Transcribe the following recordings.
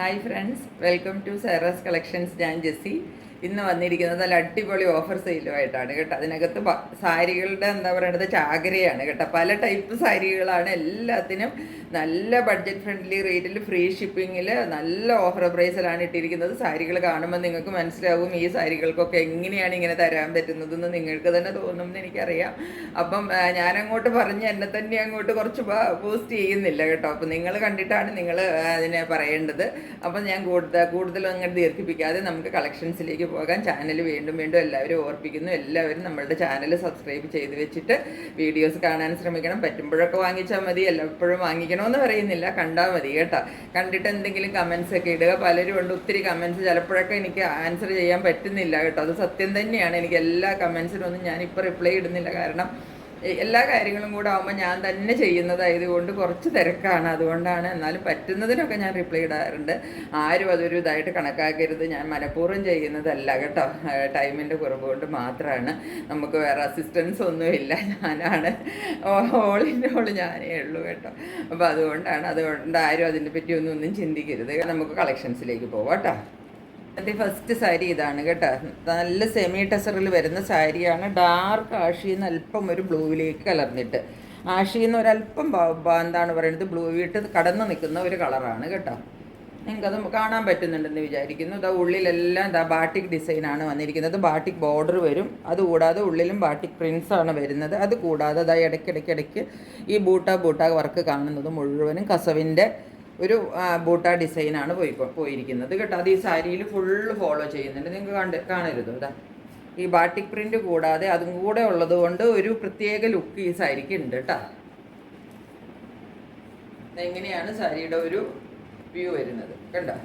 Hi friends, welcome to Saira's collections. ഞാൻ ജെസ്സി. ഇന്ന് വന്നിരിക്കുന്നത് നല്ല അടിപൊളി ഓഫർ സെയിലുമായിട്ടാണ് കേട്ടോ. അതിനകത്ത് സാരികളുടെ എന്താ പറയണത്, ചാകരയാണ് കേട്ടോ. പല ടൈപ്പ് സാരികളാണ്. എല്ലാത്തിനും നല്ല ബഡ്ജറ്റ് ഫ്രണ്ട്ലി റേറ്റിൽ ഫ്രീ ഷിപ്പിങ്ങിൽ നല്ല ഓഫർ പ്രൈസിലാണ് ഇട്ടിരിക്കുന്നത്. സാരികൾ കാണുമ്പോൾ നിങ്ങൾക്ക് മനസ്സിലാവും ഈ സാരികൾക്കൊക്കെ എങ്ങനെയാണ് ഇങ്ങനെ തരാൻ പറ്റുന്നതെന്ന് നിങ്ങൾക്ക് തന്നെ തോന്നുമെന്ന് എനിക്കറിയാം. അപ്പം ഞാനങ്ങോട്ട് പറഞ്ഞ് എന്നെ തന്നെ അങ്ങോട്ട് കുറച്ച് ബൂസ്റ്റ് ചെയ്യുന്നില്ല കേട്ടോ. അപ്പം നിങ്ങൾ കണ്ടിട്ടാണ് നിങ്ങൾ അതിനെ പറയേണ്ടത്. അപ്പം ഞാൻ കൂടുതലും അങ്ങോട്ട് ദീർഘിപ്പിക്കാതെ നമുക്ക് കളക്ഷൻസിലേക്ക് പോകാൻ. ചാനൽ വീണ്ടും വീണ്ടും എല്ലാവരും ഓർപ്പിക്കുന്നു, എല്ലാവരും നമ്മളുടെ ചാനൽ സബ്സ്ക്രൈബ് ചെയ്ത് വെച്ചിട്ട് വീഡിയോസ് കാണാൻ ശ്രമിക്കണം. പറ്റുമ്പോഴൊക്കെ വാങ്ങിച്ചാൽ മതി, എല്ലായ്പ്പോഴും വാങ്ങിക്കണമെന്ന് പറയുന്നില്ല, കണ്ടാൽ മതി കേട്ടോ. കണ്ടിട്ട് എന്തെങ്കിലും കമൻസ് ഒക്കെ ഇടുക. പലരും ഉണ്ട് ഒത്തിരി കമൻസ്, ചിലപ്പോഴൊക്കെ എനിക്ക് ആൻസർ ചെയ്യാൻ പറ്റുന്നില്ല കേട്ടോ. അത് സത്യം തന്നെയാണ്. എനിക്ക് എല്ലാ കമൻസിനൊന്നും ഞാനിപ്പോൾ റിപ്ലൈ ഇടുന്നില്ല. കാരണം എല്ലാ കാര്യങ്ങളും കൂടെ ആകുമ്പോൾ ഞാൻ തന്നെ ചെയ്യുന്നതായതുകൊണ്ട് കുറച്ച് തിരക്കാണ്. അതുകൊണ്ടാണ്. എന്നാലും പറ്റുന്നതിനൊക്കെ ഞാൻ റിപ്ലൈ ഇടാറുണ്ട്. ആരും അതൊരു ഇതായിട്ട് കണക്കാക്കരുത്. ഞാൻ മനഃപൂർവ്വം ചെയ്യുന്നതല്ല കേട്ടോ. ടൈമിൻ്റെ കുറവ് കൊണ്ട് മാത്രമാണ്. നമുക്ക് വേറെ അസിസ്റ്റൻസ് ഒന്നുമില്ല. ഞാനാണ് ഓൾ ഇൻ ഓൾ, ഞാനേ ഉള്ളൂ കേട്ടോ. അപ്പോൾ അതുകൊണ്ട് ആരും അതിനെ പറ്റിയൊന്നും ചിന്തിക്കരുത്. നമുക്ക് കളക്ഷൻസിലേക്ക് പോവാം കേട്ടോ. എൻ്റെ ഫസ്റ്റ് സാരി ഇതാണ് കേട്ടോ. നല്ല സെമി ടെസറിൽ വരുന്ന സാരിയാണ്. ഡാർക്ക് ആഷിന്ന് അല്പം ഒരു ബ്ലൂവിലേക്ക് കലർന്നിട്ട്, ആഷിന്ന് ഒരല്പം എന്താണ് പറയുന്നത്, ബ്ലൂ വീട്ട് കടന്നു നിൽക്കുന്ന ഒരു കളറാണ് കേട്ടോ. നിങ്ങൾക്കത് കാണാൻ പറ്റുന്നുണ്ടെന്ന് വിചാരിക്കുന്നു. ഇതാ ഉള്ളിലെല്ലാം ഇതാ ബാട്ടിക് ഡിസൈനാണ് വന്നിരിക്കുന്നത്. ബാട്ടിക് ബോർഡർ വരും. അതുകൂടാതെ ഉള്ളിലും ബാട്ടിക് പ്രിൻസാണ് വരുന്നത്. അതുകൂടാതെ ഇതാ ഇടയ്ക്കിടയ്ക്ക് ഈ ബൂട്ട വർക്ക് കാണുന്നത് മുഴുവനും കസവിൻ്റെ ഒരു ബൂട്ട ഡിസൈനാണ് പോയിരിക്കുന്നത് കേട്ടോ. അത് ഈ സാരിയിൽ ഫുള്ള് ഫോളോ ചെയ്യുന്നുണ്ട്. നിങ്ങൾക്ക് കാണരുത്. അതാ ഈ ബാട്ടിക് പ്രിൻ്റ് കൂടാതെ അതും കൂടെ ഉള്ളത് കൊണ്ട് ഒരു പ്രത്യേക ലുക്ക് ഈ സാരിക്ക് ഉണ്ട് കേട്ടോ. എങ്ങനെയാണ് സാരിയുടെ ഒരു വ്യൂ വരുന്നത് കണ്ടോ.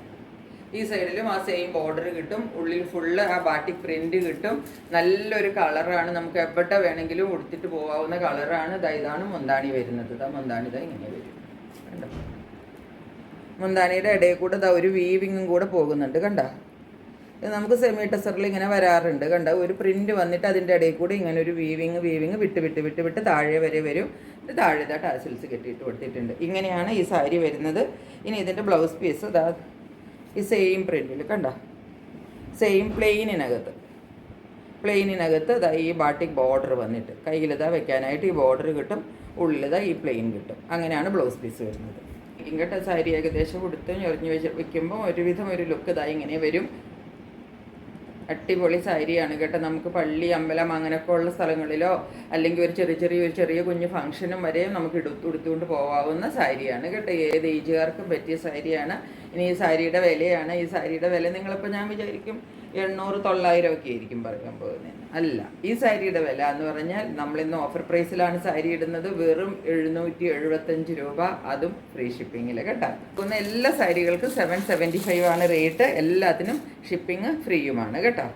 ഈ സൈഡിലും ആ സെയിം ബോർഡർ കിട്ടും. ഉള്ളിൽ ഫുള്ള് ആ ബാട്ടിക് പ്രിൻ്റ് കിട്ടും. നല്ലൊരു കളറാണ്. നമുക്ക് എവിടെ വേണമെങ്കിലും ഉടുത്തിട്ട് പോകാവുന്ന കളറാണ്. ഇതാണ് മുന്താണി വരുന്നത്. മുന്താണി ഇങ്ങനെ വരും കണ്ടോ. മുന്താണിയുടെ ഇടയിൽ കൂടെ ഒരു വീവിങ്ങും കൂടെ പോകുന്നുണ്ട് കണ്ടോ. ഇത് നമുക്ക് സെമി ടെസറിൽ ഇങ്ങനെ വരാറുണ്ട് കണ്ടോ. ഒരു പ്രിൻ്റ് വന്നിട്ട് അതിൻ്റെ ഇടയിൽ കൂടെ ഇങ്ങനെ ഒരു വീവിങ് വിട്ട് താഴെ വരെ വരും. ഇത് താഴെ ടാസിൽസ് കെട്ടിയിട്ട് കൊടുത്തിട്ടുണ്ട്. ഇങ്ങനെയാണ് ഈ സാരി വരുന്നത്. ഇനി ഇതിൻ്റെ ബ്ലൗസ് പീസ് ഈ സെയിം പ്രിൻറ്റിൽ കണ്ടോ. സെയിം പ്ലെയിനിനകത്ത് ഈ ബാട്ടിക് ബോർഡർ വന്നിട്ട് കയ്യിലിതാ വെക്കാനായിട്ട് ഈ ബോർഡർ കിട്ടും. ഉള്ളിലിതാ ഈ പ്ലെയിൻ കിട്ടും. അങ്ങനെയാണ് ബ്ലൗസ് പീസ് വരുന്നത്. ഇങ്ങോട്ട് സാരി ഏകദേശം കൊടുത്ത് ഞൊറിഞ്ഞ് വെക്കുമ്പോൾ ഒരുവിധം ഒരു ലുക്ക് ഇങ്ങനെ വരും. അടിപൊളി സാരിയാണ് കേട്ടോ. നമുക്ക് പള്ളി, അമ്പലം അങ്ങനെയൊക്കെ ഉള്ള സ്ഥലങ്ങളിലോ അല്ലെങ്കിൽ ഒരു ചെറിയ കുഞ്ഞു ഫംഗ്ഷനും വരെയും നമുക്ക് ഉടുത്തുകൊണ്ട് പോകാവുന്ന സാരിയാണ് കേട്ടോ. ഏത് ഏജുകാർക്കും പറ്റിയ സാരിയാണ്. ഇനി ഈ സാരിയുടെ വിലയാണ്. ഈ സാരിയുടെ വില നിങ്ങളിപ്പോൾ ഞാൻ വിചാരിക്കും 800-900 ഒക്കെ ആയിരിക്കും പറയാൻ പോകുന്നത്. അല്ല, ഈ സാരിയുടെ വില എന്ന് പറഞ്ഞാൽ നമ്മളിന്ന് ഓഫർ പ്രൈസിലാണ് സാരി ഇടുന്നത്. വെറും 775 രൂപ, അതും ഫ്രീ ഷിപ്പിങ്ങിൽ കേട്ടോ. പിന്നെ എല്ലാ സാരികൾക്കും 775 ആണ് റേറ്റ്. എല്ലാത്തിനും ഷിപ്പിംഗ് ഫ്രീയുമാണ് കേട്ടോ.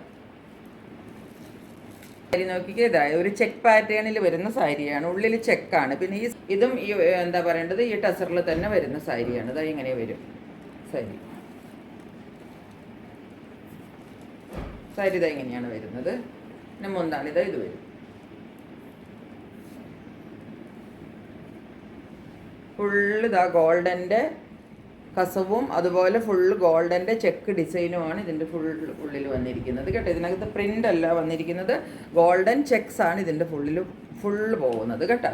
സാരി നോക്കിക്കേ, ഒരു ചെക്ക് പാറ്റേണിൽ വരുന്ന സാരിയാണ്. ഉള്ളിൽ ചെക്കാണ്. പിന്നെ ഇതും ഈ എന്താ പറയേണ്ടത്, ഈ ടസറിൽ തന്നെ വരുന്ന സാരിയാണ്. ഇങ്ങനെ വരും സാരി. സാരി ഇങ്ങനെയാണ് വരുന്നത്. പിന്നെ മുന്താണിത് ഇത് വരും. ഫുള്ള് ഗോൾഡൻ്റെ കസവും അതുപോലെ ഫുള്ള് ഗോൾഡൻ്റെ ചെക്ക് ഡിസൈനുമാണ് ഇതിൻ്റെ ഉള്ളിൽ വന്നിരിക്കുന്നത് കേട്ടോ. ഇതിനകത്ത് പ്രിൻ്റ് അല്ല വന്നിരിക്കുന്നത്, ഗോൾഡൻ ചെക്സ് ആണ് ഇതിൻ്റെ ഫുള്ള് പോകുന്നത് കേട്ടോ.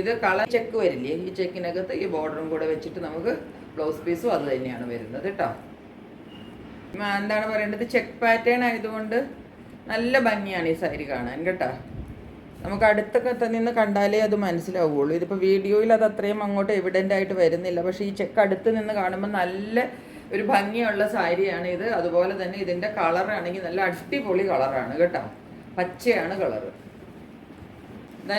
ഇത് കളർ ചെക്ക് വരില്ലേ, ഈ ചെക്കിനകത്ത് ഈ ബോർഡറും കൂടെ വെച്ചിട്ട് നമുക്ക് ബ്ലൗസ് പീസും അത് തന്നെയാണ് വരുന്നത് കേട്ടോ. എന്താണ് പറയേണ്ടത്, ചെക്ക് പാറ്റേൺ ആയതുകൊണ്ട് നല്ല ഭംഗിയാണ് ഈ സാരി കാണാൻ കേട്ടോ. നമുക്ക് അടുത്തൊക്കെ നിന്ന് കണ്ടാലേ അത് മനസ്സിലാവുള്ളൂ. ഇതിപ്പോൾ വീഡിയോയിൽ അത് അത്രയും അങ്ങോട്ട് എവിഡൻ്റ് ആയിട്ട് വരുന്നില്ല. പക്ഷേ ഈ ചെക്ക് അടുത്ത് നിന്ന് കാണുമ്പോൾ നല്ല ഒരു ഭംഗിയുള്ള സാരിയാണ് ഇത്. അതുപോലെ തന്നെ ഇതിൻ്റെ കളറാണെങ്കിൽ നല്ല അടിപൊളി കളറാണ് കേട്ടോ. പച്ചയാണ് കളറ്.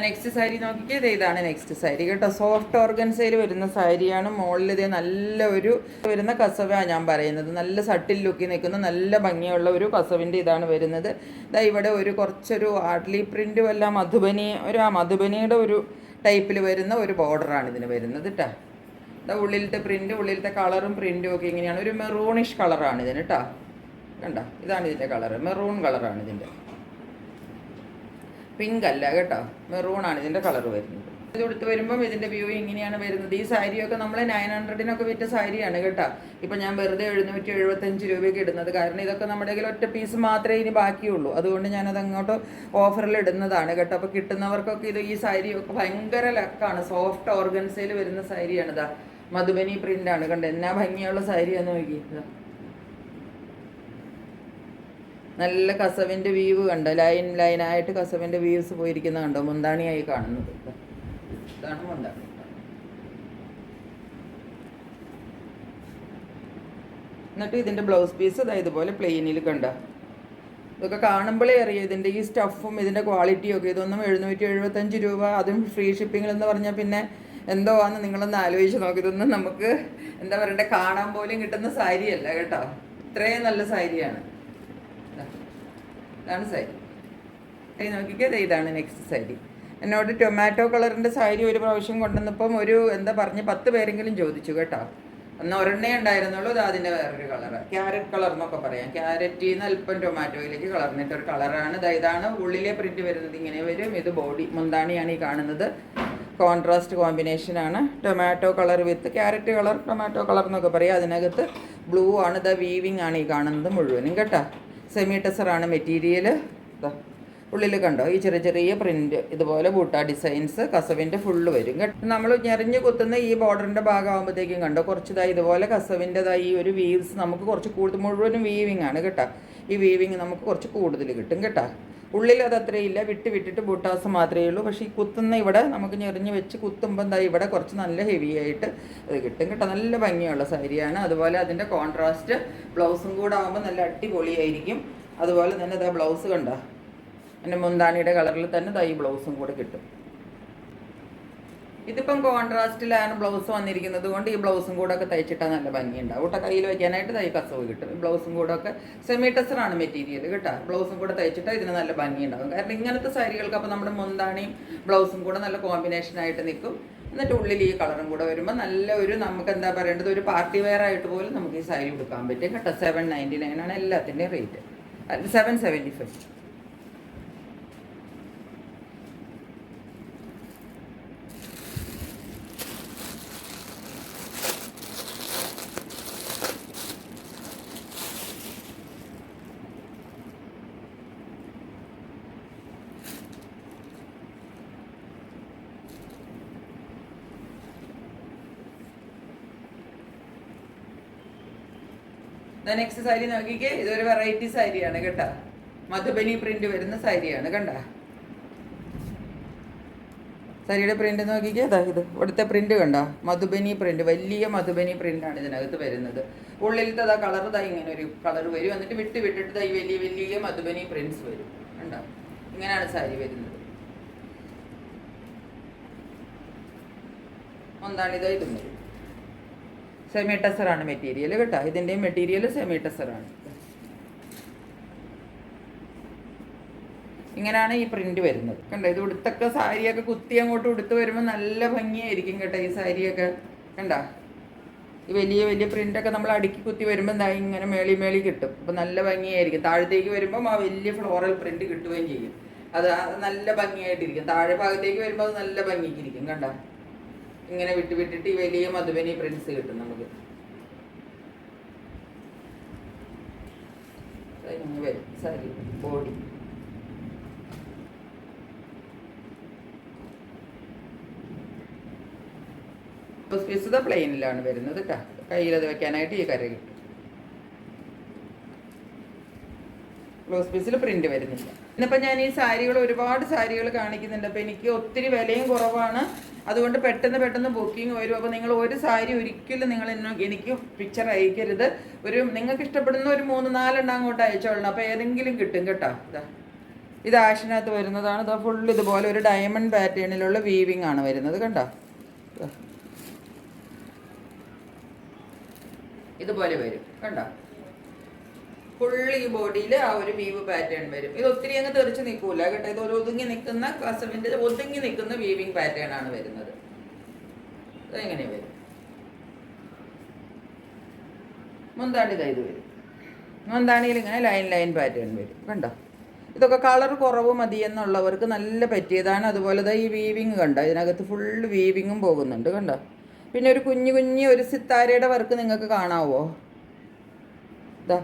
നെക്സ്റ്റ് സാരി നോക്കിക്കേ, ഇതാണ് നെക്സ്റ്റ് സാരി കേട്ടോ. സോഫ്റ്റ് ഓർഗൻസയിൽ വരുന്ന സാരിയാണ്. മുകളിൽ നല്ല ഒരു വരുന്ന കസവാണ് ഞാൻ പറയുന്നത്. നല്ല സട്ടിൽ ലുക്കിൽ നിൽക്കുന്ന നല്ല ഭംഗിയുള്ള ഒരു കസവിൻ്റെ ഇതാണ് വരുന്നത്. ഇവിടെ കുറച്ചൊരു ആർട്ട്ലി പ്രിൻറ്റും എല്ലാം മധുബനിയുടെ ഒരു ടൈപ്പിൽ വരുന്ന ഒരു ബോർഡറാണ് ഇതിന് വരുന്നത് കേട്ടോ. ഉള്ളിലത്തെ പ്രിൻറ്റ്, ഉള്ളിലത്തെ കളറും പ്രിൻറ്റും ഒക്കെ ഇങ്ങനെയാണ്. ഒരു മെറൂണിഷ് കളറാണ് ഇതിന് കേട്ടോ. കണ്ടോ, ഇതാണ് ഇതിൻ്റെ കളറ്. മെറൂൺ കളറാണ് ഇതിൻ്റെ, പിങ്ക് അല്ല കേട്ടോ. മെറൂണാണ് ഇതിൻ്റെ കളർ വരുന്നത്. ഇത് കൊടുത്ത് വരുമ്പം ഇതിൻ്റെ വ്യൂ ഇങ്ങനെയാണ് വരുന്നത്. ഈ സാരിയൊക്കെ നമ്മൾ 900-നൊക്കെ വിറ്റ സാരിയാണ് കേട്ടോ. ഇപ്പം ഞാൻ വെറുതെ 775 രൂപയ്ക്ക് ഇടുന്നത്. കാരണം ഇതൊക്കെ നമ്മുടെ കയ്യിൽ ഒറ്റ പീസ് മാത്രമേ ഇനി ബാക്കിയുള്ളൂ. അതുകൊണ്ട് ഞാനത് അങ്ങോട്ട് ഓഫറിൽ ഇടുന്നതാണ് കേട്ടോ. അപ്പോൾ കിട്ടുന്നവർക്കൊക്കെ ഈ സാരിയൊക്കെ ഭയങ്കര ലക്കാണ്. സോഫ്റ്റ് ഓർഗൻസയിൽ വരുന്ന സാരിയാണ്. ഇതാ മധുബനി പ്രിൻ്റാണ്. കണ്ടോ എന്നാ ഭംഗിയുള്ള സാരിയാന്ന് നോക്കി. നല്ല കസവിൻ്റെ വീവ് കണ്ടോ, ലൈനായിട്ട് കസവിൻ്റെ വീവ്സ് പോയിരിക്കുന്നത് കണ്ടോ, മുന്താണിയായി കാണുന്നത്. ഇതാണ് മുന്താണി. എന്നിട്ട് ഇതിൻ്റെ ബ്ലൗസ് പീസ് ഇതുപോലെ പ്ലെയിനിൽ കണ്ടോ. ഇതൊക്കെ കാണുമ്പോഴേ അറിയാം ഇതിൻ്റെ ഈ സ്റ്റഫും ഇതിൻ്റെ ക്വാളിറ്റിയും ഒക്കെ. ഇതൊന്നും 775 രൂപ, അതും ഫ്രീ ഷിപ്പിംഗ് എന്ന് പറഞ്ഞാൽ പിന്നെ എന്തോ ആണെന്ന് നിങ്ങളൊന്ന് ആലോചിച്ച് നോക്കി. ഇതൊന്നും നമുക്ക് എന്താ പറയണ്ടേ, കാണാൻ പോലും കിട്ടുന്ന സാരിയല്ല കേട്ടോ. ഇത്രയും നല്ല സാരിയാണ്. ഇതാണ് സാരി. നോക്കിക്കേ, ഇതാണ് നെക്സ്റ്റ് സാരി. എന്നോട് ടൊമാറ്റോ കളറിൻ്റെ സാരി ഒരു പ്രാവശ്യം കൊണ്ടുവന്നപ്പം എന്താ പറഞ്ഞ് 10 പേരെങ്കിലും ചോദിച്ചു കേട്ടോ. അന്ന് ഒരെണ്ണേ ഉണ്ടായിരുന്നുള്ളൂ. അത് അതിൻ്റെ വേറൊരു കളറ്, ക്യാരറ്റ് കളർ എന്നൊക്കെ പറയാം. ക്യാരറ്റിൽ നിന്ന് അല്പം ടൊമാറ്റോയിലേക്ക് കളർന്നിട്ടൊരു കളറാണ്. ഇതാണ് ഉള്ളിലെ പ്രിൻറ്റ് വരുന്നത്. ഇങ്ങനെ വരും. ഇത് ബോഡി മുന്താണിയാണ് ഈ കാണുന്നത്. കോൺട്രാസ്റ്റ് കോമ്പിനേഷനാണ്. ടൊമാറ്റോ കളർ വിത്ത് ക്യാരറ്റ് കളർ, ടൊമാറ്റോ കളർ എന്നൊക്കെ പറയാം. അതിനകത്ത് ബ്ലൂ ആണ്. വീവിങ് ആണ് ഈ കാണുന്നത് മുഴുവനും കേട്ടോ. സെമി ടെസറാണ് മെറ്റീരിയൽ. ഉള്ളിൽ കണ്ടോ ഈ ചെറിയ ചെറിയ പ്രിൻറ്റ്, ഇതുപോലെ ബൂട്ട ഡിസൈൻസ് കസവിൻ്റെ ഫുള്ള് വരും കേട്ടോ. നമ്മൾ ഞെറിഞ്ഞ് കുത്തുന്ന ഈ ബോർഡറിൻ്റെ ഭാഗമാകുമ്പോഴത്തേക്കും കണ്ടോ കുറച്ച് ഇതുപോലെ കസവിൻ്റെതായി ഈ ഒരു വീവ്സ് നമുക്ക് കുറച്ച് കൂടുതൽ, മുഴുവനും വീവിങ് ആണ് കേട്ടോ. ഈ വീവിങ് നമുക്ക് കുറച്ച് കൂടുതൽ കിട്ടും കേട്ടോ. ഉള്ളിൽ അത് അത്രയില്ല, വിട്ടിട്ട് ബൂട്ടാസ് മാത്രമേ ഉള്ളൂ. പക്ഷേ ഈ കുത്തുന്ന ഇവിടെ നമുക്ക് ഞെറിഞ്ഞ് വെച്ച് കുത്തുമ്പോൾ ഇവിടെ കുറച്ച് നല്ല ഹെവി ആയിട്ട് അത് കിട്ടും കേട്ടോ. നല്ല ഭംഗിയുള്ള സാരിയാണ്. അതുപോലെ അതിൻ്റെ കോൺട്രാസ്റ്റ് ബ്ലൗസും കൂടെ ആകുമ്പോൾ നല്ല അടിപൊളിയായിരിക്കും. അതുപോലെ തന്നെ ബ്ലൗസ് കണ്ടോ, എൻ്റെ മുന്താണിയുടെ കളറിൽ തന്നെ ഈ ബ്ലൗസും കൂടെ കിട്ടും. ഇതിപ്പം കോൺട്രാസ്റ്റിലാണ് ബ്ലൗസ് വന്നിരിക്കുന്നത് കൊണ്ട് ഈ ബ്ലൗസും കൂടെ ഒക്കെ തയ്ച്ചിട്ടാൽ നല്ല ഭംഗിയുണ്ടാവും കേട്ടോ. കയ്യിൽ വയ്ക്കാനായിട്ട് കസവ് കിട്ടും. ബ്ലൗസും കൂടെ ഒക്കെ സെമി ടെസറാണ് മെറ്റീരിയൽ കേട്ടോ. ബ്ലൗസും കൂടെ തയ്ച്ചിട്ടാൽ ഇതിന് നല്ല ഭംഗിയുണ്ടാവും. കാരണം ഇങ്ങനത്തെ സാരികൾക്ക് അപ്പോൾ നമ്മുടെ മുന്താണിയും ബ്ലൗസും കൂടെ നല്ല കോമ്പിനേഷനായിട്ട് നിൽക്കും. എന്നിട്ട് ഉള്ളിൽ ഈ കളറും കൂടെ വരുമ്പോൾ നല്ല നമുക്ക് എന്താ പറയേണ്ടത്, ഒരു പാർട്ടി വെയർ ആയിട്ട് പോലും നമുക്ക് ഈ സാരി കൊടുക്കാൻ പറ്റും കേട്ടോ. 799 ആണ് എല്ലാത്തിൻ്റെയും റേറ്റ്. 775. നെക്സ്റ്റ് സാരി നോക്കിക്കേ, ഇതൊരു വെറൈറ്റി സാരിയാണ് കേട്ടോ. മധുബനി പ്രിന്റ് വരുന്ന സാരിയാണ് കണ്ട. സാരിയുടെ പ്രിന്റ് നോക്കിക്കേ, ഇത് ഇവിടുത്തെ പ്രിന്റ് കണ്ട, മധുബനി പ്രിന്റ്, വലിയ മധുബനി പ്രിന്റാണ് ഇതിനകത്ത് വരുന്നത്. ഉള്ളിലത്തെ കളർ ഇങ്ങനെ ഒരു കളർ വരും. എന്നിട്ട് വിട്ടിട്ട് ഈ വലിയ വലിയ മധുബനി പ്രിന്റ്സ് വരും കണ്ടോ. ഇങ്ങനെയാണ് സാരി വരുന്നത്. ഒന്നാണിത് ഇതും വരും. സെമി ടെസറാണ് മെറ്റീരിയൽ കേട്ടോ. ഇതിൻ്റെ മെറ്റീരിയൽ സെമി ടെസറാണ്. ഇങ്ങനെയാണ് ഈ പ്രിന്റ് വരുന്നത് കണ്ടോ. ഇത് ഉടുത്തൊക്കെ സാരിയൊക്കെ കുത്തി അങ്ങോട്ട് ഉടുത്ത് വരുമ്പോൾ നല്ല ഭംഗിയായിരിക്കും കേട്ടോ ഈ സാരിയൊക്കെ കണ്ടോ. ഈ വലിയ വലിയ പ്രിൻ്റൊക്കെ നമ്മൾ അടുക്കി കുത്തി വരുമ്പോൾ എന്താ ഇങ്ങനെ മേളി കിട്ടും. അപ്പോൾ നല്ല ഭംഗിയായിരിക്കും. താഴത്തേക്ക് വരുമ്പം ആ വലിയ ഫ്ലോറൽ പ്രിന്റ് കിട്ടുകയും ചെയ്യും. അത് നല്ല ഭംഗിയായിട്ടിരിക്കും. താഴെ ഭാഗത്തേക്ക് വരുമ്പോൾ അത് നല്ല ഭംഗിക്കിരിക്കും കണ്ടോ. ഇങ്ങനെ വിട്ടിട്ട് ഈ വലിയ മധുബനി പ്രിന്റ്സ് കിട്ടും നമുക്ക്. വരും സാരി ബോഡി. സ്പെസിത പ്ലെയിനിലാണ് വരുന്നത് കേട്ടോ. കയ്യിലത് വെക്കാനായിട്ട് ഈ കര കിട്ടും. ബ്ലൗസ് പീസിൽ പ്രിന്റ് വരുന്നില്ല. ഇന്നിപ്പോൾ ഞാൻ ഈ സാരികൾ ഒരുപാട് സാരികൾ കാണിക്കുന്നുണ്ട്. അപ്പോൾ എനിക്ക് ഒത്തിരി വിലയും കുറവാണ്. അതുകൊണ്ട് പെട്ടെന്ന് ബുക്കിംഗ് വരും. അപ്പോൾ നിങ്ങൾ ഒരു സാരി ഒരിക്കലും നിങ്ങൾ എനിക്ക് പിക്ചർ അയക്കരുത്. നിങ്ങൾക്ക് ഇഷ്ടപ്പെടുന്ന ഒരു 3-4 എണ്ണം അങ്ങോട്ട് അയച്ചോളണം. അപ്പോൾ ഏതെങ്കിലും കിട്ടും കേട്ടോ. ഇത് ആഷിനകത്ത് വരുന്നതാണ്. ഇത് ഫുൾ ഇതുപോലെ ഒരു ഡയമണ്ട് പാറ്റേണിലുള്ള വീവിങ് ആണ് വരുന്നത് കണ്ടോ. ഇതുപോലെ വരും കണ്ടോ. ഫുള്ള് ഈ ബോഡിയിൽ ആ ഒരു വീവ് പാറ്റേൺ വരും. ഇത് ഒത്തിരി അങ്ങ് തെറിച്ച് നിൽക്കൂല കേട്ടോ. ഇത് ഒരു ഒതുങ്ങി നിൽക്കുന്ന കസവിൻ്റെ ഒതുങ്ങി നിൽക്കുന്ന വീവിങ് പാറ്റേൺ ആണ് വരുന്നത്. അതെങ്ങനെ വരും. മുന്താണി ഇത് വരും. മുന്താണിയിൽ ഇങ്ങനെ ലൈൻ പാറ്റേൺ വരും കണ്ടോ. ഇതൊക്കെ കളർ കുറവ് മതി എന്നുള്ളവർക്ക് നല്ല പറ്റിയതാണ്. അതുപോലെ തന്നെ ഈ വീവിങ് കണ്ടോ, ഇതിനകത്ത് ഫുള്ള് വീവിങ്ങും പോകുന്നുണ്ട് കണ്ടോ. പിന്നെ ഒരു കുഞ്ഞു കുഞ്ഞു ഒരു സിത്താരയുടെ വർക്ക് നിങ്ങൾക്ക് കാണാവോ? ഇതാ,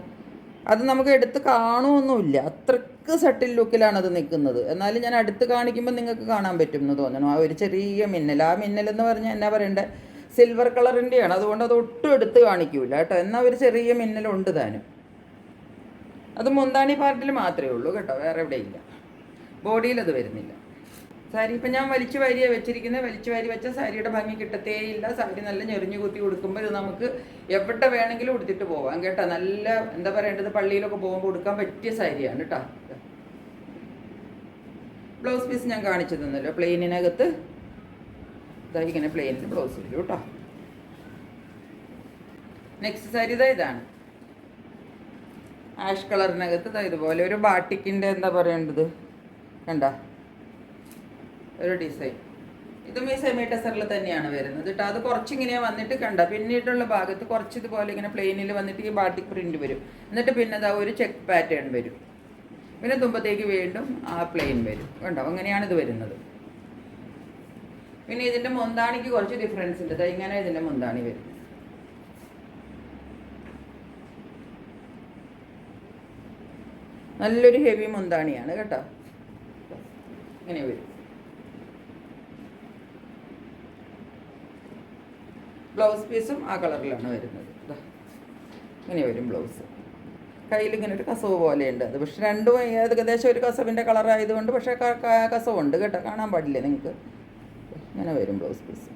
അത് നമുക്ക് എടുത്ത് കാണുമൊന്നുമില്ല, അത്രയ്ക്ക് സട്ടിൽ ലുക്കിലാണ് അത് നിൽക്കുന്നത്. എന്നാലും ഞാൻ അടുത്ത് കാണിക്കുമ്പോൾ നിങ്ങൾക്ക് കാണാൻ പറ്റും എന്ന് തോന്നണം. ആ ഒരു ചെറിയ മിന്നൽ, ആ മിന്നലെന്ന് പറഞ്ഞാൽ എന്നാ പറയണ്ടേ, സിൽവർ കളറിൻ്റെയാണ്, അതുകൊണ്ട് അത് ഒട്ടും എടുത്ത് കാണിക്കൂല കേട്ടോ. എന്നാൽ ഒരു ചെറിയ മിന്നലുണ്ട് താനും. അത് മുന്താണി പാർട്ടിൽ മാത്രമേ ഉള്ളൂ കേട്ടോ, വേറെ എവിടെയില്ല. ബോഡിയിൽ അത് വരുന്നില്ല. സാരി ഇപ്പം ഞാൻ വലിച്ചു വാരിയാണ് വെച്ചിരിക്കുന്നത്. വലിച്ചു വാരി വെച്ച സാരിയുടെ ഭംഗി കിട്ടത്തേയില്ല. സാരി നല്ല ഞെറിഞ്ഞു കുത്തി കൊടുക്കുമ്പോൾ ഇത് നമുക്ക് എവിടെ വേണമെങ്കിലും ഉടുത്തിട്ട് പോവാം കേട്ടോ. നല്ല എന്താ പറയേണ്ടത്, പള്ളിയിലൊക്കെ പോകുമ്പോൾ ഉടുക്കാൻ പറ്റിയ സാരിയാണ് കേട്ടോ. ബ്ലൗസ് പീസ് ഞാൻ കാണിച്ചു തന്നല്ലോ, പ്ലെയിനിനകത്ത് ഇതാ ഇങ്ങനെ പ്ലെയിനിൽ ബ്ലൗസ് വരും കേട്ടോ. നെക്സ്റ്റ് സാരി ഇതാണ് ആഷ് കളറിനകത്ത് ഇതുപോലെ ഒരു ബാട്ടിക്കിൻ്റെ എന്താ പറയേണ്ടത് കണ്ട ഒരു ഡിസൈൻ. ഇതും ഈ സെമി ടെസറിൽ തന്നെയാണ് വരുന്നത് കേട്ടോ. അത് കുറച്ചിങ്ങനെ വന്നിട്ട് കണ്ട പിന്നീടുള്ള ഭാഗത്ത് കുറച്ച് ഇതുപോലെ ഇങ്ങനെ പ്ലെയിനിൽ വന്നിട്ട് ഈ ബാട്ടിക് പ്രിന്റ് വരും. എന്നിട്ട് പിന്നെ അതാ ഒരു ചെക്ക് പാറ്റേൺ വരും. പിന്നെ തുമ്പത്തേക്ക് വീണ്ടും ആ പ്ലെയിൻ വരും കണ്ടോ. അങ്ങനെയാണ് ഇത് വരുന്നത്. പിന്നെ ഇതിൻ്റെ മുന്താണിക്ക് കുറച്ച് ഡിഫറൻസ് ഉണ്ട്. ഇങ്ങനെ ഇതിൻ്റെ മുന്താണി വരും. നല്ലൊരു ഹെവി മുന്താണിയാണ് കേട്ടോ. ഇങ്ങനെ വരും. ബ്ലൗസ് പീസും ആ കളറിലാണ് വരുന്നത്. ഇങ്ങനെ വരും ബ്ലൗസ്. കയ്യിൽ ഇങ്ങനെ ഒരു കസവ് പോലെയുണ്ട്. അത് പക്ഷെ രണ്ടും ഏകദേശം ഒരു കസവിൻ്റെ കളറായതുകൊണ്ട് പക്ഷേ കസവുണ്ട് കേട്ടോ, കാണാൻ പാടില്ലേ നിങ്ങൾക്ക്. ഇങ്ങനെ വരും ബ്ലൗസ് പീസ്.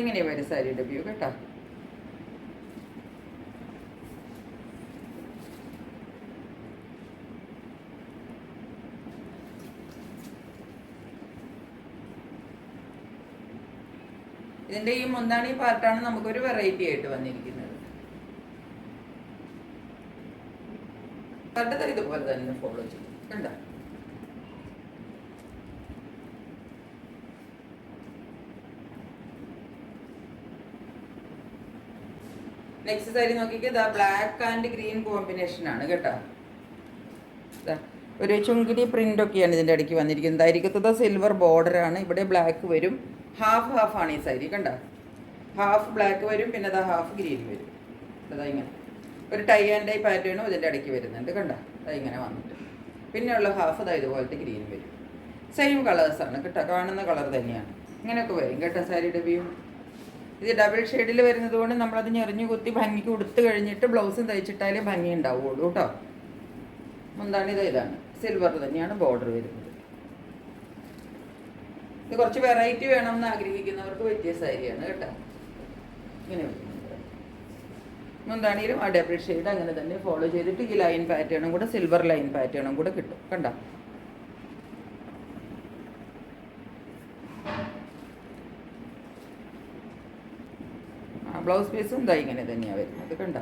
ഇങ്ങനെ വരും സാരിയുടെ വ്യൂ കേട്ടോ. ഇതിൻ്റെ ഈ മുന്താണി പാർട്ടാണ് നമുക്കൊരു വെറൈറ്റി ആയിട്ട് വന്നിരിക്കുന്നത്. കണ്ടത് ഇതുപോലെ തന്നെ ഫോളോ ചെയ്യും കണ്ട. നെക്സ്റ്റ് സാരി നോക്കിക്കേ, ബ്ലാക്ക് ആൻഡ് ഗ്രീൻ കോമ്പിനേഷൻ ആണ് കേട്ടോ. ഒരു ചുങ്കിടി പ്രിന്റ് ഒക്കെയാണ് ഇതിൻ്റെ ഇടയ്ക്ക് വന്നിരിക്കുന്നത്. അരികത്തത് സിൽവർ ബോർഡറാണ്, ഇവിടെ ബ്ലാക്ക് വരും. ഹാഫ് ഹാഫാണ് ഈ സാരി കണ്ട. ഹാഫ് ബ്ലാക്ക് വരും, പിന്നെ അതാ ഹാഫ് ഗ്രീൻ വരും. അതാ ഇങ്ങനെ ഒരു ടൈ ആൻഡ് ഡൈ പാറ്റേണും ഇതിൻ്റെ ഇടയ്ക്ക് വരുന്നുണ്ട് കണ്ട. അതാ ഇങ്ങനെ വന്നിട്ട് പിന്നെയുള്ള ഹാഫ് അതാ ഇതുപോലത്തെ ഗ്രീൻ വരും. സെയിം കളേഴ്സാണ് കേട്ടോ, കാണുന്ന കളർ തന്നെയാണ്. ഇങ്ങനെയൊക്കെ വരും കേട്ടോ സാരിയുടെ വ്യൂ. ഇത് ഡബിൾ ഷെയ്ഡിൽ വരുന്നത് കൊണ്ട് നമ്മളത് ഞെറിഞ്ഞു കുത്തി ഭംഗിക്ക് കൊടുത്തു കഴിഞ്ഞിട്ട് ബ്ലൗസും തയ്ച്ചിട്ടാലേ ഭംഗി ഉണ്ടാവുള്ളൂ കേട്ടോ. മുന്താണി ഇതാണ്, സിൽവർ തന്നെയാണ് ബോർഡർ വരുന്നത്. ഇത് കുറച്ച് വെറൈറ്റി വേണമെന്ന് ആഗ്രഹിക്കുന്നവർക്ക് പറ്റിയ സാരിയാണ് കേട്ടോ. ഇങ്ങനെ മുന്താണിയിലും ആ ഡബിൾ ഷെയ്ഡ് അങ്ങനെ തന്നെ ഫോളോ ചെയ്തിട്ട് ഈ ലൈൻ പാറ്റേണും കൂടെ സിൽവർ ലൈൻ പാറ്റേണും കൂടെ കിട്ടും കണ്ട. ബ്ലൗസ് പീസും ഇതാ ഇങ്ങനെ തന്നെയാണ് വരുന്നത് കണ്ട.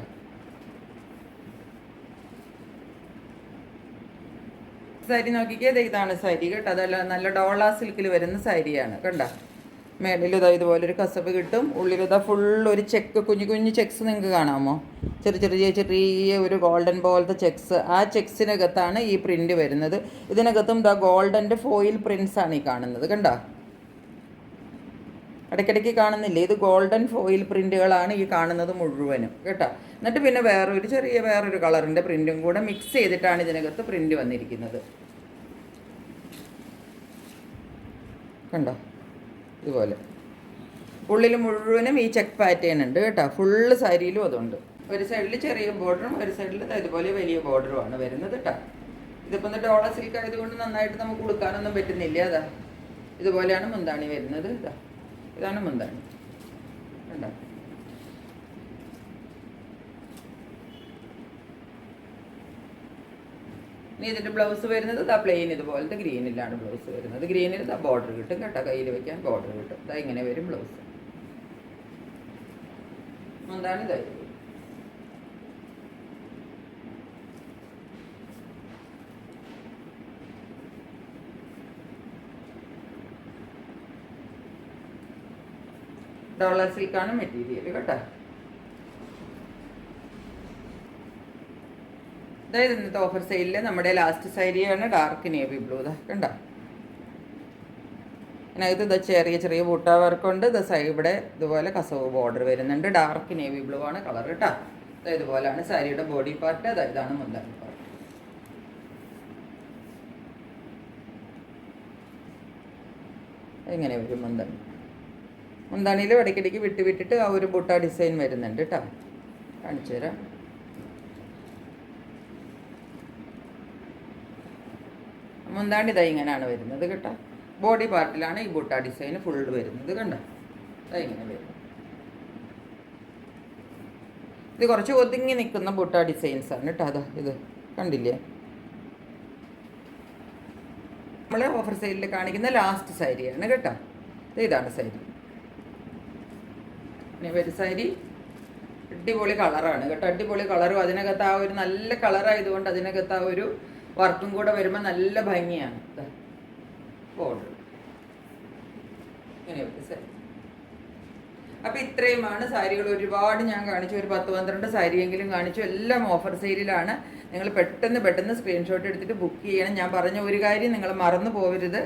സാരി നോക്കിക്കേ, ഇതാണ് സാരി കേട്ടോ. അതല്ല നല്ല ഡോള സിൽക്കിൽ വരുന്ന സാരിയാണ് കണ്ട. മേളിൽ ഇതാ ഇതുപോലൊരു കസവ് കിട്ടും. ഉള്ളിലിതാ ഫുൾ ഒരു ചെക്ക്, കുഞ്ഞു കുഞ്ഞു ചെക്സ് നിങ്ങൾക്ക് കാണാമോ? ചെറിയ ചെറിയ ചെറിയ ഒരു ഗോൾഡൻ പോലത്തെ ചെക്സ്. ആ ചെക്സിനകത്താണ് ഈ പ്രിന്റ് വരുന്നത്. ഇതിനകത്തും ഇതാ ഗോൾഡൻ്റെ ഫോയിൽ പ്രിൻസ് ആണ് ഈ കാണുന്നത് കണ്ട. ഇടയ്ക്കിടയ്ക്ക് കാണുന്നില്ലേ, ഇത് ഗോൾഡൻ ഫോയിൽ പ്രിന്റുകളാണ് ഈ കാണുന്നത് മുഴുവനും കേട്ടോ. എന്നിട്ട് പിന്നെ വേറൊരു കളറിൻ്റെ പ്രിന്റും കൂടെ മിക്സ് ചെയ്തിട്ടാണ് ഇതിനകത്ത് പ്രിന്റ് വന്നിരിക്കുന്നത് കണ്ടോ. ഇതുപോലെ ഉള്ളിൽ മുഴുവനും ഈ ചെക്ക് പാറ്റേൺ ഉണ്ട് കേട്ടോ. ഫുള്ള് സാരിയിലും അതുണ്ട്. ഒരു സൈഡിൽ ചെറിയ ബോർഡറും ഒരു സൈഡിൽ ഇതുപോലെ വലിയ ബോർഡറുമാണ് വരുന്നത് കേട്ടോ. ഇതിപ്പോൾ ഡോള സിൽക്ക് ആയതുകൊണ്ട് നന്നായിട്ട് നമുക്ക് കൊടുക്കാനൊന്നും പറ്റുന്നില്ല. അതാ ഇതുപോലെയാണ് മുന്താണി വരുന്നത്. ഇതാണ് മുന്താണി കണ്ടോ. ഇനി ഇതിൻ്റെ ബ്ലൗസ് വരുന്നത് ഇതാ പ്ലെയിൻ ഇതുപോലത്തെ ഗ്രീനിലാണ് ബ്ലൗസ് വരുന്നത്. ഗ്രീനിൽ ഇതാ ബോർഡർ കിട്ടും കേട്ടോ, കയ്യിൽ വെക്കാൻ ബോർഡർ കിട്ടും. ഇതാ ഇങ്ങനെ വരും ബ്ലൗസ്. മുന്താണി ഇതായി. ഡോളർ സിൽക്കാണ് മെറ്റീരിയൽ കേട്ടോ. അതായത് ഇന്നത്തെ ഓഫർ സെയിലിൽ നമ്മുടെ ലാസ്റ്റ് സാരിയാണ് ഡാർക്ക് നേവി ബ്ലൂ. ഇതാ കണ്ടോ, അതിനകത്ത് ഇത് ചെറിയ ചെറിയ ബൂട്ട വർക്കുണ്ട്. ഇത് ഇവിടെ ഇതുപോലെ കസവ് ബോർഡർ വരുന്നുണ്ട്. ഡാർക്ക് നേവി ബ്ലൂ ആണ് കളർ കേട്ടോ. ഇതുപോലെയാണ് സാരിയുടെ ബോഡി പാർട്ട്. ഇതാണ് മുന്താണി പാർട്ട്. ഇങ്ങനെ വരും മുന്താണി. മുന്താണിയിൽ ഇടയ്ക്കിടയ്ക്ക് വിട്ടിട്ട് ആ ഒരു ബൂട്ട ഡിസൈൻ വരുന്നുണ്ട് കേട്ടോ. കാണിച്ചു തരാം. മുന്താണി ഇതാ ഇങ്ങനെയാണ് വരുന്നത് കേട്ടോ. ബോഡി പാർട്ടിലാണ് ഈ ബൂട്ട ഡിസൈൻ ഫുൾ വരുന്നത്. കണ്ടോ, ഇതാ ഇങ്ങനെ വരും. ഇത് കുറച്ച് ഒതുങ്ങി നിൽക്കുന്ന ബൂട്ട ഡിസൈൻസ് ആണ് കേട്ടോ. അതാ ഇത് കണ്ടില്ലേ, നമ്മൾ ഓഫർ സെയിലിൽ കാണിക്കുന്ന ലാസ്റ്റ് സാരിയാണ് കേട്ടോ. ഇതാണ് സാരി. ഇനി ഒരു സാരി അടിപൊളി കളറാണ് കേട്ടോ. അടിപൊളി കളറും അതിനകത്ത് ആ ഒരു നല്ല കളറായതുകൊണ്ട് അതിനകത്ത് ആ ഒരു വർക്കും കൂടെ വരുമ്പോൾ നല്ല ഭംഗിയാണ്. ബോർഡർ ഇങ്ങനെ ഒരു സാരി. അപ്പം ഇത്രയുമാണ് സാരികൾ. ഒരുപാട് ഞാൻ കാണിച്ചു, ഒരു 10-12 സാരിയെങ്കിലും കാണിച്ചു. എല്ലാം ഓഫർ സെയിലിലാണ്. നിങ്ങൾ പെട്ടെന്ന് സ്ക്രീൻഷോട്ട് എടുത്തിട്ട് ബുക്ക് ചെയ്യണം. ഞാൻ പറഞ്ഞ ഒരു കാര്യം നിങ്ങൾ മറന്നു പോകരുത്,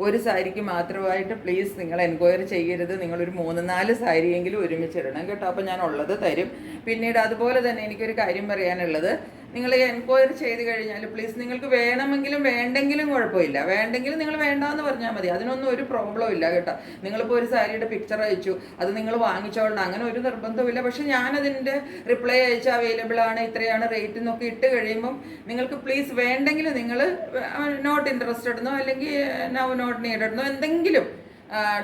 ഒരു സാരിക്ക് മാത്രമായിട്ട് പ്ലീസ് നിങ്ങൾ എൻക്വയറി ചെയ്യരുത്. നിങ്ങളൊരു 3-4 സാരിയെങ്കിലും ഒരുമിച്ചിടണം കേട്ടോ. അപ്പോൾ ഞാൻ ഉള്ളത് തരും. പിന്നീട് അതുപോലെ തന്നെ എനിക്കൊരു കാര്യം പറയാനുള്ളത്, നിങ്ങൾ എൻക്വയറി ചെയ്ത് കഴിഞ്ഞാൽ പ്ലീസ് നിങ്ങൾക്ക് വേണമെങ്കിലും വേണ്ടെങ്കിലും കുഴപ്പമില്ല. വേണ്ടെങ്കിൽ നിങ്ങൾ വേണ്ടാന്ന് പറഞ്ഞാൽ മതി, അതിനൊന്നും ഒരു പ്രോബ്ലം ഇല്ല കേട്ടോ. നിങ്ങളിപ്പോൾ ഒരു സാരിയുടെ പിക്ചർ അയച്ചു, അത് നിങ്ങൾ വാങ്ങിച്ചോളണം, അങ്ങനെ ഒരു നിർബന്ധമില്ല. പക്ഷെ ഞാനതിൻ്റെ റിപ്ലൈ അയച്ച അവൈലബിൾ ആണ്, ഇത്രയാണ് റേറ്റ് എന്നൊക്കെ ഇട്ട് കഴിയുമ്പം നിങ്ങൾക്ക് പ്ലീസ് വേണ്ടെങ്കിൽ നിങ്ങൾ നോട്ട് ഇൻട്രസ്റ്റഡ് എന്നോ അല്ലെങ്കിൽ നൗ നോട്ട് നീഡഡ് എന്നോ എന്തെങ്കിലും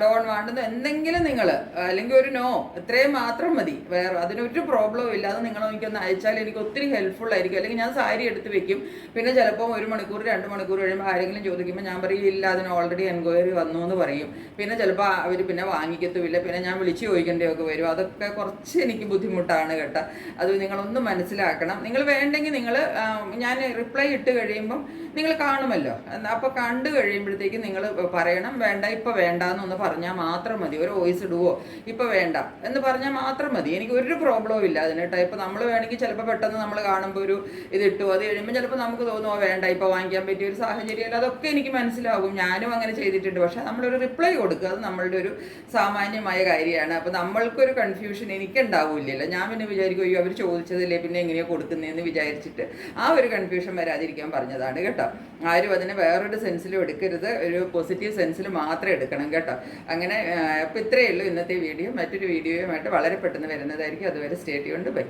ഡോൺ വാണ്ടെന്നോ എന്തെങ്കിലും നിങ്ങൾ, അല്ലെങ്കിൽ ഒരു നോ, ഇത്രയും മാത്രം മതി. വേറെ അതിനൊരു പ്രോബ്ലവും ഇല്ല. അത് നിങ്ങൾ എനിക്കൊന്ന് അയച്ചാൽ എനിക്ക് ഒത്തിരി ഹെൽപ്ഫുൾ ആയിരിക്കും. അല്ലെങ്കിൽ ഞാൻ സാരി എടുത്ത് വെക്കും, പിന്നെ ചിലപ്പോൾ 1 മണിക്കൂർ 2 മണിക്കൂർ കഴിയുമ്പോൾ ആരെങ്കിലും ചോദിക്കുമ്പോൾ ഞാൻ പറയും ഇല്ല, അതിന് ഓൾറെഡി എൻക്വയറി വന്നു എന്ന് പറയും. പിന്നെ ചിലപ്പോൾ അവർ പിന്നെ വാങ്ങിക്കത്തുമില്ല, പിന്നെ ഞാൻ വിളിച്ച് ചോദിക്കേണ്ടതൊക്കെ വരും. അതൊക്കെ കുറച്ച് എനിക്ക് ബുദ്ധിമുട്ടാണ് കേട്ടോ. അത് നിങ്ങളൊന്ന് മനസ്സിലാക്കണം. നിങ്ങൾ വേണ്ടെങ്കിൽ നിങ്ങൾ ഞാൻ റിപ്ലൈ ഇട്ട് കഴിയുമ്പം നിങ്ങൾ കാണുമല്ലോ, അപ്പോൾ കണ്ടു കഴിയുമ്പോഴത്തേക്കും നിങ്ങൾ പറയണം വേണ്ട, ഇപ്പോൾ വേണ്ടാന്നൊന്ന് പറഞ്ഞാൽ മാത്രം മതി. ഒരു വോയിസ് ഇടുവോ ഇപ്പോൾ വേണ്ട എന്ന് പറഞ്ഞാൽ മാത്രം മതി. എനിക്ക് ഒരു പ്രോബ്ലവും ഇല്ല അതിന് കേട്ടോ. ഇപ്പോൾ നമ്മൾ വേണമെങ്കിൽ ചിലപ്പോൾ പെട്ടെന്ന് നമ്മൾ കാണുമ്പോൾ ഒരു ഇതിട്ടു, അത് കഴിയുമ്പോൾ ചിലപ്പോൾ നമുക്ക് തോന്നുമോ വേണ്ട ഇപ്പോൾ വാങ്ങിക്കാൻ പറ്റിയ ഒരു സാഹചര്യം, അതൊക്കെ എനിക്ക് മനസ്സിലാകും. ഞാനും അങ്ങനെ ചെയ്തിട്ടുണ്ട്. പക്ഷേ നമ്മളൊരു റിപ്ലൈ കൊടുക്കുക, അത് നമ്മളുടെ ഒരു സാമാന്യമായ കാര്യമാണ്. അപ്പോൾ നമ്മൾക്കൊരു കൺഫ്യൂഷൻ എനിക്കുണ്ടാവില്ലല്ലോ. ഞാൻ പിന്നെ വിചാരിക്കും അയ്യോ അവർ ചോദിച്ചതില്ലേ പിന്നെ എങ്ങനെയാണ് കൊടുക്കുന്നതെന്ന് വിചാരിച്ചിട്ട് ആ ഒരു കൺഫ്യൂഷൻ വരാതിരിക്കാൻ പറഞ്ഞതാണ് കേട്ടോ. ആരും അതിനെ വേറൊരു സെൻസിലും എടുക്കരുത്, ഒരു പോസിറ്റീവ് സെൻസിൽ മാത്രം എടുക്കണം കേട്ടോ. അങ്ങനെ അപ്പോൾ ഇത്രയേ ഉള്ളൂ ഇന്നത്തെ വീഡിയോ. മറ്റൊരു വീഡിയോയുമായിട്ട് വളരെ പെട്ടെന്ന് വരുന്നതായിരിക്കും. അതുവരെ സ്റ്റേ ട്യൂൺഡ്. ബൈ.